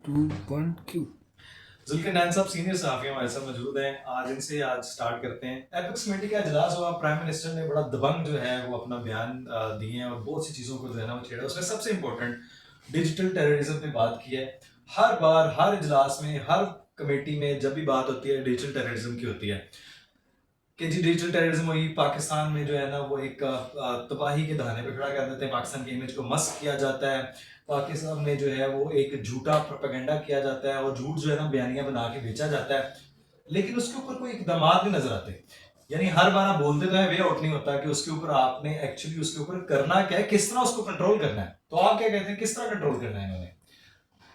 2.Q Zulfikar नैन साहब senior सहाफ़ी हमारे साथ मौजूद हैं। आज स्टार्ट करते हैं। एपिक्स कमेटी का इजलास हुआ, प्राइम मिनिस्टर ने बड़ा दबंग जो है वो अपना बयान दिए हैं और बहुत सी चीज़ों को जो है ना वो छेड़ा। उसमें सबसे इम्पोर्टेंट डिजिटल टेररिज्म पे बात की है। हर बार हर इजलास में हर कमेटी में जब भी बात होती है डिजिटल टेररिज्म की होती है कि जी डिजिटल टेररिज्म हुई पाकिस्तान में जो है ना वो एक तबाही के दहाने पे खड़ा कर देते हैं। पाकिस्तान की इमेज को मस्क किया जाता है। पाकिस्तान में जो है वो एक झूठा प्रोपेगेंडा किया जाता है और झूठ जो है ना बयानियां बना के बेचा जाता है, लेकिन उसके ऊपर कोई इकदाम नहीं नजर आते। यानी हर बार आप बोलते तो है, वे आउट नहीं होता कि उसके ऊपर आपने एक्चुअली उसके ऊपर करना क्या है, किस तरह उसको कंट्रोल करना है। तो आप क्या कहते हैं, किस तरह कंट्रोल करना है इन्होंने?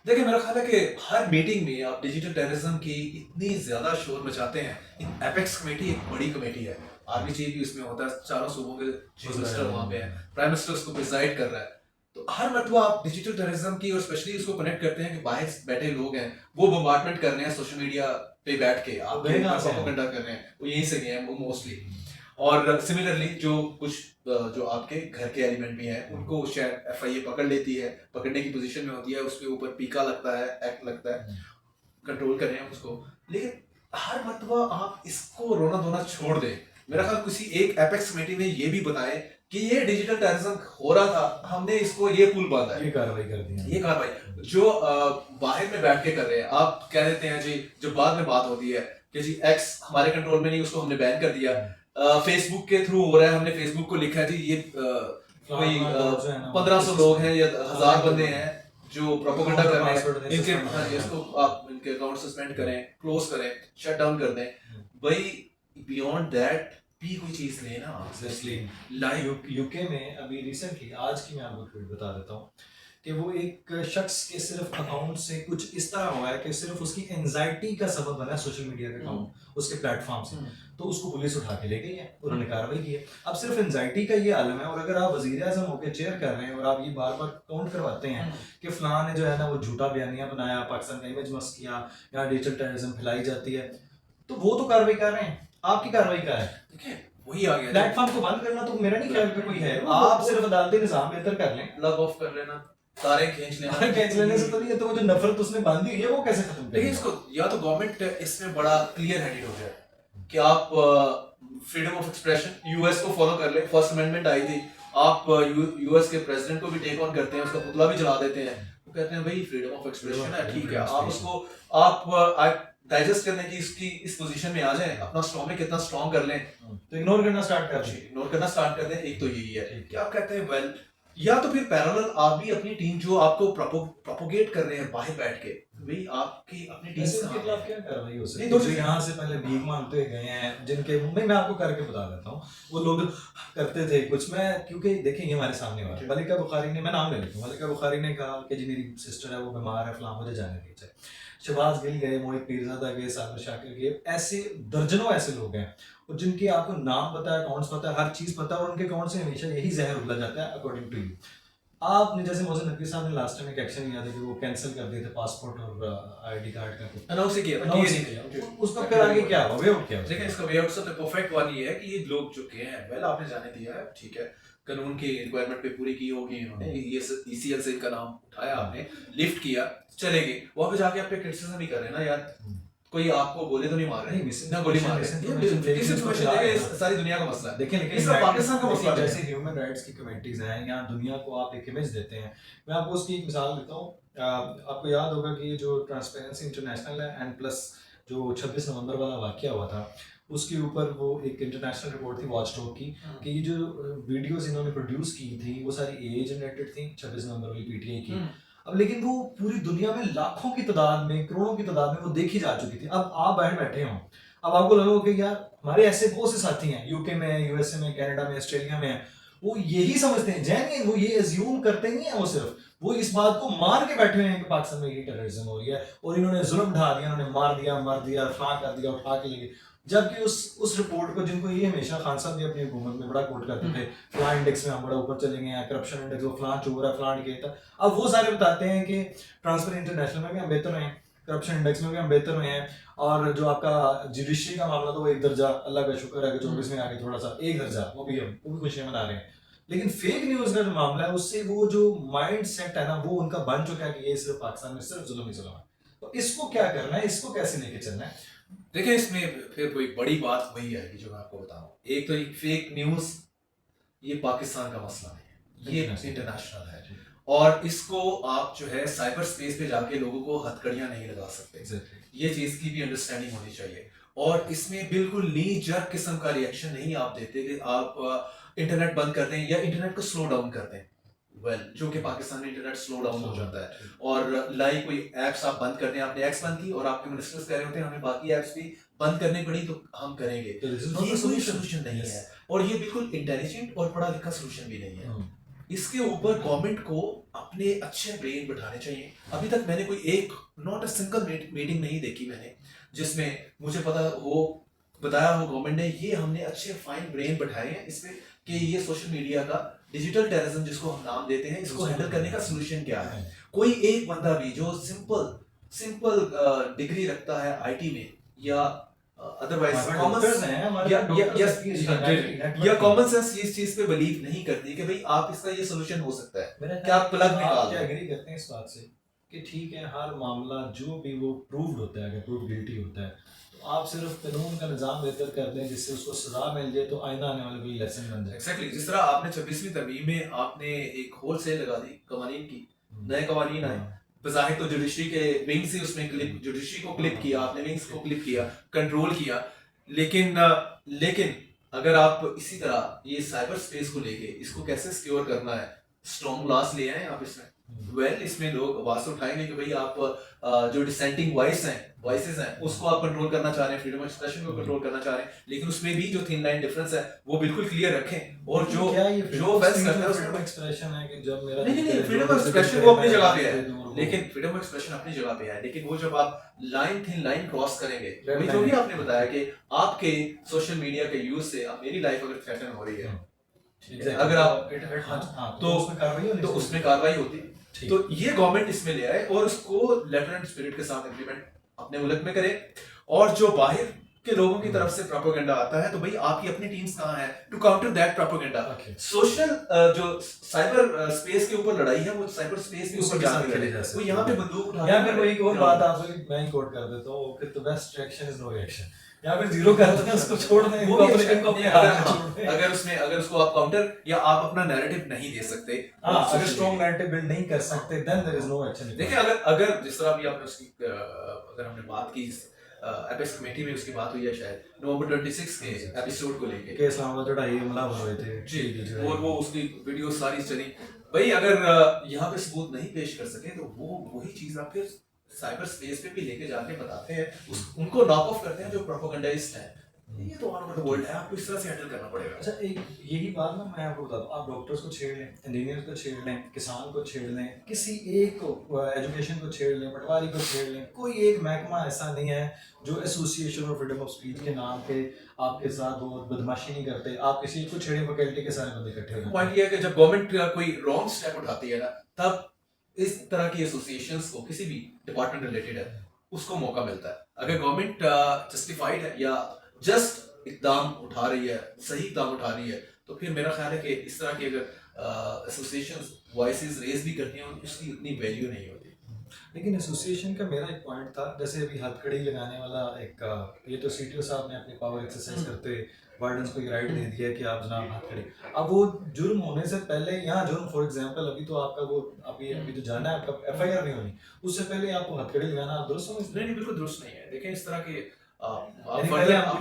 देखिए, मेरा ख्याल है कि हर मीटिंग में आप डिजिटल टेररिज्म की इतनी ज्यादा शोर मचाते हैं। एपेक्स कमेटी एक बड़ी कमेटी है, आर्मी चीफ भी उसमें होता है, चारों सूबों के चीफ मिनिस्टर वहाँ पे है, प्राइम मिनिस्टर उसको प्रिजाइड कर रहा है। तो हर मरतबा आप डिजिटल टेररिज्म की और स्पेशली उसको कनेक्ट करते हैं कि बाहर बैठे लोग हैं वो बम्बार्डमेंट कर रहे हैं सोशल मीडिया पे बैठ के, आप प्रोपेगेंडा कर रहे हैं, वो यहीं से गए हैं मोस्टली। और सिमिलरली जो कुछ जो आपके घर के एलिमेंट भी हैं उनको शायद एफआईए पकड़ लेती है, पकड़ने की पोजीशन में होती है, उसके ऊपर पीका लगता है, एक्ट लगता है, कंट्रोल कर रहे हैं उसको। लेकिन हर मर्तबा आप इसको रोना धोना छोड़ दें। मेरा ख्याल किसी एक एपेक्स कमेटी ने ये भी बताए कि ये डिजिटल टेररिज्म हो रहा था, हमने इसको ये पुल बांधा है, ये कार्रवाई कर दी है। ये कार्रवाई जो बाहर में बैठ के कर रहे हैं। आप कह देते हैं जी, जो बाद में बात होती है कि जी एक्स हमारे कंट्रोल में नहीं, उसको हमने बैन कर दिया, फेसबुक के थ्रू हो रहा है, हमने फेसबुक को लिखा है जी ये कोई 1500 लोग हैं या 1000 बंदे हैं जो प्रोपेगेंडा कर रहे हैं, इनके इसको आप इनके अकाउंट सस्पेंड करें, क्लोज करें, शट डाउन कर दें। भाई बियॉन्ड दैट भी कोई चीज लेना। लाइक यूके में अभी रिसेंटली आज की मैं आपको ट्वीट बता देता हूँ कि वो एक शख्स के सिर्फ अकाउंट से कुछ इस तरह हुआ है कि सिर्फ उसकी एंजाइटी का सबब बना है सोशल मीडिया का अकाउंट उसके प्लेटफॉर्म से, तो उसको पुलिस उठा के ले गई है, उन्होंने कार्रवाई की है। अब सिर्फ एंजाइटी का ये आलम है, और अगर आप वजीर आजम होकर चेयर कर रहे हैं और आप ये बार बार काउंट करवाते हैं कि फलां ने जो है ना वो झूठा बयानिया बनाया, पाकिस्तान का इमेज मस्क किया, यहाँ डिजिटल टेररिज्म फैलाई जाती है, तो वो तो कार्रवाई कर रहे हैं, आपकी कार्रवाई क्या है? देखिए वही आ गया, प्लेटफॉर्म को बंद करना तो मेरा नहीं ख्याल कि कोई है। आप सिर्फ अदालती निजाम बेहतर कर लें, लॉग ऑफ कर लेना, तारे खींच लेना, खींच लेने से तो नहीं है, तो वो जो नफरत उसने बांधी हुई है वो कैसे खत्म लेकिन इसको या तो गवर्नमेंट इसमें बड़ा क्लियर हेडेड हो जाए कि आप फ्रीडम ऑफ एक्सप्रेशन यूएस को फॉलो कर ले। फर्स्ट अमेंडमेंट आई थी, आप यूएस के प्रेसिडेंट को भी टेक ऑन करते हैं, उसका पुतला भी जला देते हैं, वो कहते हैं भाई फ्रीडम ऑफ एक्सप्रेशन है, ठीक है, आप उसको आप डाइजेस्ट करने की इसकी इस पोजीशन में आ जाएं, अपना स्टॉमिक कितना स्ट्रॉन्ग कर लें, तो इग्नोर करना स्टार्ट कर दें। इग्नोर करना स्टार्ट कर दें। एक तो यही है कि आप कहते हैं वेल, या तो फिर पैरेलल आप भी अपनी टीम जो आपको प्रोपोगेट कर रहे हैं बाहर बैठ के, भाई आपकी अपनी टीम के खिलाफ क्या कार्रवाई हो सकती है? जो यहाँ से पहले भीख मांगते गए हैं, जिनके मैं आपको करके बता देता हूँ, वो लोग करते थे कुछ, मैं क्योंकि देखेंगे हमारे सामने वाला मलिका बुखारी ने, मैं नाम ले लेता हूँ, मलिका बुखारी ने कहा कि जी मेरी सिस्टर है वो बीमार है, फलां मुझे जाने दीजिए। शहबाज गिल गए, मोहित पीरजादा गए, साबिर शाकिर गए, ऐसे दर्जनों ऐसे लोग हैं और जिनके आपको नाम पता है, अकाउंट्स पता है, हर चीज पता है, और उनके अकाउंट से हमेशा यही जहर उगला जाता है अकॉर्डिंग टू यू। आपने जैसे मोहसिन नकवी साहब ने लास्ट टाइम एक एक्शन लिया था कि वो कैंसिल कर दिए थे पासपोर्ट और आईडी कार्ड का, अनाउंस किया, उसका फिर आगे क्या हुआ, वे क्या? देखिए इसका वे आउट सबसे परफेक्ट वाली ये है कि ये लोग जो के हैं, वेल आपने जाने दिया है, ठीक है, कानून की रिक्वायरमेंट पे पूरी की होगी इन्होंने, ये ईसीएल से इनका नाम उठाया, आपने लिफ्ट किया, चले गए, वहां पे जाके आप पे क्रिटिसिज्म भी कर रहे हैं ना यार, कोई आपको गोली तो नहीं मार रहे, ना गोली मार रहे, सारी दुनिया का मसला है। देखें, लेकिन इसका पाकिस्तान का मसला जैसे ह्यूमन राइट्स की कमेटीज हैं, यहाँ दुनिया को आप एक इमेज देते हैं। मैं आपको उसकी एक मिसाल देता हूँ। आपको याद होगा कि जो ट्रांसपेरेंसी इंटरनेशनल है एंड प्लस जो 26 नवंबर वाला वाकया हुआ था, उसके ऊपर वो एक इंटरनेशनल रिपोर्ट थी वॉच डॉग की कि ये जो वीडियोस इन्होंने प्रोड्यूस की थी वो सारी एआई जनरेटेड थी, 26 नवंबर वाली पीटीआई की। अब लेकिन वो पूरी दुनिया में लाखों की तादाद में, करोड़ों की तादाद में वो देखी जा चुकी थी। अब आप बाहर बैठे हो, अब आपको लगा कि यार हमारे ऐसे बहुत से साथी हैं यूके में, यूएसए में, कनाडा में, ऑस्ट्रेलिया में, वो यही समझते हैं, जैन वो ये एज्यूम करते नहीं है, वो सिर्फ वो इस बात को मान के बैठे हुए हैं कि पाकिस्तान में ये टेररिज्म हो रही है और इन्होंने जुल्म ढा दिया, उन्होंने मार दिया, फलां कर दिया, उठा के लेके। जबकि उस रिपोर्ट को, जिनको ये हमेशा खान साहब भी अपनी हुकूमत में बड़ा कोट करते थे, फलां इंडेक्स में हम बड़ा ऊपर चले गए हैं, करप्शन इंडेक्स वो फलां चोर है, फलां था, अब वो सारे बताते हैं कि ट्रांसपेरेंसी इंटरनेशनल में भी हम बेहतर हैं, करप्शन इंडेक्स में भी हम बेहतर हुए हैं, और जो आपका जुडिशरी का मामला तो वो एक दर्जा, अल्लाह का शुक्र है कि 24 में आगे थोड़ा सा एक दर्जा, वो भी खुशियां मना रहे हैं। लेकिन फेक न्यूज का जो मामला है उससे वो जो माइंड सेट है ना वो उनका बन चुका है कि ये सिर्फ पाकिस्तान में सिर्फ जुल्म ही जुल्म है। तो इसको क्या करना है, इसको कैसे लेके चलना है? देखिए इसमें फिर कोई बड़ी बात वही आएगी जो मैं आपको बताऊं। एक तो एक फेक न्यूज ये पाकिस्तान का मसला नहीं है, ये इंटरनेशनल है। और इसको आप जो है साइबर स्पेस पे जाके लोगों को हथकड़ियां नहीं लगा सकते। Exactly. ये चीज की भी अंडरस्टैंडिंग होनी चाहिए। और इसमें बिल्कुल नी जर्क किस्म का रिएक्शन नहीं आप देते कि आप इंटरनेट बंद कर दें या इंटरनेट को स्लो डाउन कर दें। जो कि पाकिस्तान में इंटरनेट स्लो डाउन हो जाता है। और लाइक कोई एप्स आप बंद कर दें, आपने एप्स बंद की और आपके मिनिस्टर्स कह रहे होते हैं हमें बाकी एप्स भी बंद करनी पड़ी तो हम करेंगे। तो this is ये not the कोई solution. सोल्यूशन नहीं Yes. है और ये बिल्कुल इंटेलिजेंट और पढ़ा लिखा सोल्यूशन भी नहीं है। हम्म। इसके ऊपर गवर्नमेंट को अपने अच्छे ब्रेन बिठाने चाहिए। अभी तक मैंने कोई एक नॉट अ सिंगल मीटिंग नहीं देखी मैंने जिसमें मुझे पता हो बताया हो गवर्नमेंट ने ये हमने अच्छे फाइन ब्रेन बिठाए हैं इसमें कि ये सोशल मीडिया का डिजिटल टेररिज्म जिसको हम नाम देते हैं इसको हैंडल करने का सोल्यूशन क्या है। कोई एक बंदा भी जो सिंपल डिग्री रखता है आईटी में या अदरवाइज या कॉमन सेंस इस चीज पे बिलीव नहीं करती कि भाई आप इसका ये सोल्यूशन हो सकता है। क्या आप प्लग निकाल क्या एग्री करते हैं इस बात से कि ठीक है हर मामला जो भी वो प्रूव्ड होता है, अगर प्रूव गिल्टी होता है तो आप सिर्फ कानून का निजाम बेहतर कर दें जिससे उसको सजा मिल जाए तो आइंदा आने वाले कोई लेसन बन जाए। एग्जैक्टली जिस तरह आपने 26वीं तरमीम में आपने एक होल सेल लगा दी कवानीन की, नए कवानीन आए, बज़ाहिर तो जुडिशरी के विंग से उसमें क्लिप जुडिशरी को क्लिप किया आपने, विंग्स को क्लिप किया, कंट्रोल किया। लेकिन अगर आप इसी तरह ये साइबर स्पेस को लेके इसको कैसे सिक्योर करना है, स्ट्रॉन्ग लॉस ले आए आप इसमें। इसमें लोग आवाज उठाएंगे कि भाई आप जो डिसेंटिंग वॉइसेस हैं उसको आप कंट्रोल करना चाह रहे हैं, फ्रीडम ऑफ एक्सप्रेशन को कंट्रोल करना चाह रहे हैं, लेकिन उसमें भी जो थिन लाइन डिफरेंस है वो बिल्कुल क्लियर रखें। और जो ऑफेंस करता है फ्रीडम ऑफ एक्सप्रेशन है कि जब मेरा नहीं फ्रीडम ऑफ एक्सप्रेशन वो अपनी जगह पे है, लेकिन फ्रीडम ऑफ एक्सप्रेशन अपनी जगह पे है, लेकिन वो जब आप थिन लाइन क्रॉस करेंगे, वही जो भी आपने बताया कि आपके सोशल मीडिया के यूज से अब मेरी लाइफ अगर थ्रेटन हो रही है, अगर आप तो उसमें कार्रवाई होती। तो ये गवर्नमेंट इसमें ले आए और उसको लेटर एंड स्पिरिट के साथ इम्प्लीमेंट अपने मुल्क में करे। और जो बाहर के लोगों की तरफ से प्रोपेगेंडा आता है तो भाई आपकी अपनी टीम्स कहाँ है to counter that propaganda. Social जो साइबर स्पेस के ऊपर लड़ाई है वो साइबर स्पेस के ऊपर जाके लड़े, वो यहाँ पे बंदूक उठा या फिर कोई एक और बात आपको मैं ही कोट कर देता हूँ कि the best reaction is no reaction, या फिर जीरो करते हैं उसको छोड़ दें, वो अगर उसको आप काउंटर या आप अपना नैरेटिव नहीं दे सकते, अगर स्ट्रॉन्ग नैरेटिव बिल्ड नहीं कर सकते then there is no action. देखिए अगर जिस तरह भी आपने उसकी अगर हमने बात की एपेक्स कमेटी में उसकी बात हुई है शायद नवंबर 26 के एपिसोड को लेके के इस्लामाबाद चढ़ाई हमला हुए थे जी, और वो उसकी वीडियो सारी चली। भाई अगर यहाँ पे सबूत नहीं पेश कर सके तो वो वही चीज आप फिर साइबर स्पेस पे भी लेके जाके बताते हैं, उनको नॉक ऑफ करते हैं जो प्रोपेगेंडिस्ट हैं। ये तो ऑल ओवर द वर्ल्ड है, आपको इस तरह से हैंडल करना पड़ेगा। अच्छा एक यही बात ना मैं आपको बताता हूँ, आप डॉक्टर्स को छेड़ लें, इंजीनियर्स को छेड़ लें, किसान को छेड़ लें, किसी एक को एजुकेशन को छेड़ लें, पटवारी को छेड़ लें, कोई एक महकमा ऐसा नहीं है जो association of freedom of speech के नाम पे आपके साथ वो बदमाशी नहीं करते। आप किसी को छेड़े फैकल्टी के सारे बंदे इकट्ठे हो। पॉइंट ये है कि जब गवर्नमेंट कोई रॉन्ग स्टेप उठाती है ना तब इस तरह की एसोसिएशंस को किसी भी डिपार्टमेंट रिलेटेड है उसको मौका मिलता है। अगर गवर्नमेंट जस्टिफाइड है या जस्ट इकदाम उठा रही है, सही इकदाम उठा रही है, तो फिर मेरा ख्याल है कि इस तरह की अगर एसोसिएशंस वॉइसेस रेज भी करती हैं उसकी उतनी वैल्यू नहीं होती। लेकिन एसोसिएशन का मेरा एक पॉइंट था, जैसे अभी हथकड़ी लगाने वाला एक ये तो सीटीओ साहब ने अपनी पावर एक्सरसाइज करते हुए वार्डन्स को राइट दे दिया कि आप जनाब हथकड़ी, अब वो जुर्म होने से पहले यहाँ जुर्म फॉर एग्जांपल अभी तो आपका वो अभी तो जाना है, आपका एफआईआर नहीं होनी, उससे पहले आपको हथकड़ी लगाना आप दुरुस्त समझते हैं? नहीं बिल्कुल दुरुस्त नहीं है। देखें इस तरह के